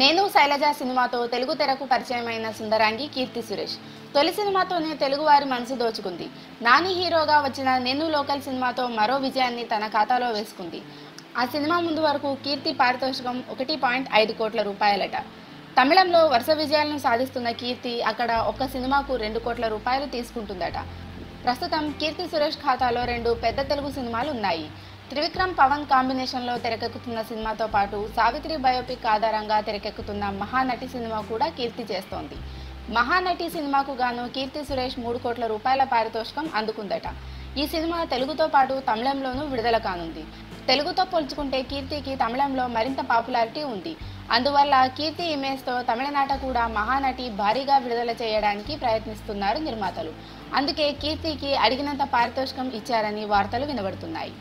నేను శైలజ సినిమాతో తెలుగు తెరకు పరిచయమైన సుందరాంగి కీర్తి సురేష్ తొలి సినిమాతోనే తెలుగువారి మనసు దోచుకుంది. నాని హీరోగా వచ్చిన నేను లోకల్ సినిమాతో మరో విజయాన్ని తన ఖాతాలో వేసుకుంది. ఆ సినిమా ముందు వరకు కీర్తి పారితోషికం 1.5 కోట్ల రూపాయలట. తమిళంలో వరుస విజయాలను సాధిస్తున్న కీర్తి అక్కడ ఒక్క సినిమాకు 2 కోట్ల రూపాయలు తీసుకుంటుందట. ప్రస్తుతం కీర్తి సురేష్ ఖాతాలో 2 పెద్ద తెలుగు సినిమాలు ఉన్నాయి. త్రివిక్రమ్ పవన్ కాంబినేషన్లో తెరకెక్కుతున్న సినిమాతో పాటు సావిత్రి బయోపిక్ ఆధారంగా తెరకెక్కుతున్న మహానటి సినిమా కూడా కీర్తి చేస్తోంది. మహానటి సినిమాకు గాను కీర్తి సురేష్ 3 కోట్ల రూపాయల పారితోషికం అందుకుందట. ఈ సినిమా తెలుగుతో పాటు తమిళంలోనూ విడుదల కానుంది. తెలుగుతో పోల్చుకుంటే కీర్తికి తమిళంలో మరింత పాపులారిటీ ఉంది. అందువల్ల కీర్తి ఇమేజ్తో తమిళనాట కూడా మహానటి భారీగా విడుదల చేయడానికి ప్రయత్నిస్తున్నారు నిర్మాతలు. అందుకే కీర్తికి అడిగినంత పారితోషికం ఇచ్చారని వార్తలు వినబడుతున్నాయి.